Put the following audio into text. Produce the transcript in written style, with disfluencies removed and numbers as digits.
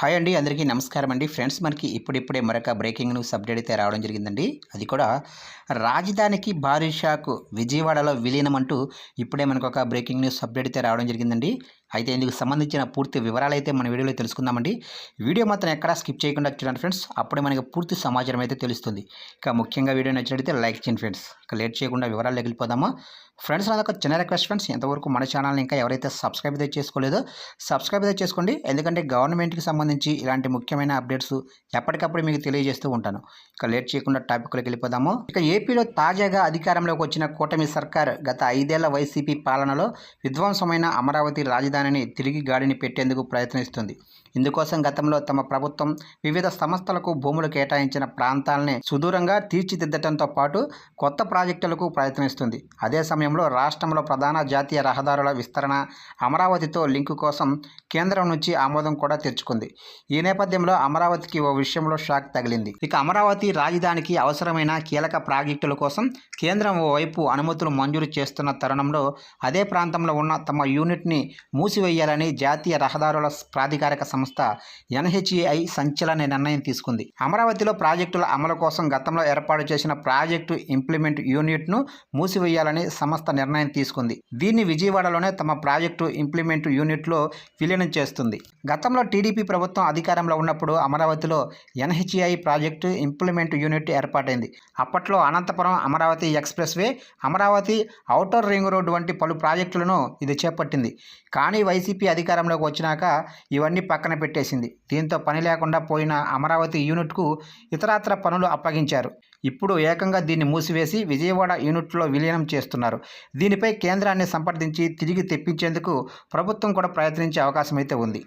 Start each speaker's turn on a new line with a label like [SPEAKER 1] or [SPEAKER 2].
[SPEAKER 1] Hi అండి, అందరికీ నమస్కారం అండి. ఫ్రెండ్స్, మనకి ఇప్పుడిప్పుడే మరొక బ్రేకింగ్ న్యూస్ అప్డేట్ అయితే రావడం జరిగిందండి. అది కూడా రాజధానికి భారీ షాక్, విజయవాడలో విలీనం అంటూ ఇప్పుడే మనకు ఒక బ్రేకింగ్ న్యూస్ అప్డేట్ అయితే రావడం జరిగిందండి. అయితే ఇందుకు సంబంధించిన పూర్తి వివరాలు అయితే మన వీడియోలో తెలుసుకుందామండి. వీడియో మాత్రం ఎక్కడా స్కిప్ చేయకుండా చూడండి ఫ్రెండ్స్, అప్పుడే మనకి పూర్తి సమాచారం అయితే తెలుస్తుంది. ఇక ముఖ్యంగా వీడియో నచ్చినట్లయితే లైక్ చేయండి ఫ్రెండ్స్. ఇక లేట్ చేయకుండా వివరాలు వెళ్ళిపోదామా. ఫ్రెండ్స్, నాదొక చిన్న రిక్వెస్ట్ ఫ్రెండ్స్, ఎంతవరకు మన ఛానల్ని ఇంకా ఎవరైతే సబ్స్క్రైబ్ అయితే చేసుకోలేదో సబ్స్క్రైబ్ అయితే చేసుకోండి. ఎందుకంటే గవర్నమెంట్కి సంబంధించి ఇలాంటి ముఖ్యమైన అప్డేట్స్ ఎప్పటికప్పుడు మీకు తెలియజేస్తూ ఉంటాను. ఇక లేట్ చేయకుండా టాపిక్లోకి వెళ్ళిపోదాము. ఇక ఏపీలో తాజాగా అధికారంలోకి వచ్చిన కూటమి సర్కార్ గత 5 ఏళ్ల వైసీపీ పాలనలో విధ్వంసమైన అమరావతి రాజధానిని తిరిగి గాడిని పెట్టేందుకు ప్రయత్నిస్తుంది. ఇందుకోసం గతంలో తమ ప్రభుత్వం వివిధ సంస్థలకు భూములు కేటాయించిన ప్రాంతాలని సుదూరంగా తీర్చిదిద్దడంతో పాటు కొత్త ప్రాజెక్టులకు ప్రయత్నిస్తుంది. అదే సమయంలో రాష్ట్రంలో ప్రధాన జాతీయ రహదారుల విస్తరణ, అమరావతితో లింకు కోసం కేంద్రం నుంచి ఆమోదం కూడా తెచ్చుకుంది. ఈ నేపథ్యంలో అమరావతికి ఓ విషయంలో షాక్ తగిలింది. ఇక అమరావతి రాజధానికి అవసరమైన కీలక ప్రాజెక్టుల కోసం కేంద్రం ఓవైపు అనుమతులు మంజూరు చేస్తున్న తరుణంలో అదే ప్రాంతంలో ఉన్న తమ యూనిట్ని మూసివేయాలని జాతీయ రహదారుల ప్రాధికారిక సంస్థ ఎన్హెచ్ఏఐ సంచలన నిర్ణయం తీసుకుంది. అమరావతిలో ప్రాజెక్టుల అమలు కోసం గతంలో ఏర్పాటు చేసిన ప్రాజెక్టు ఇంప్లిమెంట్ యూనిట్ను మూసివేయాలని సంస్థ నిర్ణయం తీసుకుంది. దీన్ని విజయవాడలోనే తమ ప్రాజెక్టు ఇంప్లిమెంట్ యూనిట్లో విలీనం చేస్తుంది. గతంలో టీడీపీ ప్రభుత్వం అధికారంలో ఉన్నప్పుడు అమరావతిలో ఎన్హెచ్ఏఐ ప్రాజెక్టు ఇంప్లిమెంట్ యూనిట్ ఏర్పాటైంది. అప్పట్లో Anantapuram Amaravati expressway, Amaravati outer ring road వంటి పలు ప్రాజెక్టులను ఇది చేపట్టింది. కానీ వైసీపీ అధికారంలోకి వచ్చినాక ఇవన్నీ పక్కన పెట్టేసింది. దీంతో పని లేకుండా పోయిన అమరావతి యూనిట్కు ఇతరత్ర పనులు అప్పగించారు. ఇప్పుడు ఏకంగా దీన్ని మూసివేసి విజయవాడ యూనిట్లో విలీనం చేస్తున్నారు. దీనిపై కేంద్రాన్ని సంప్రదించి తిరిగి తెప్పించేందుకు ప్రభుత్వం కూడా ప్రయత్నించే అవకాశం అయితే ఉంది.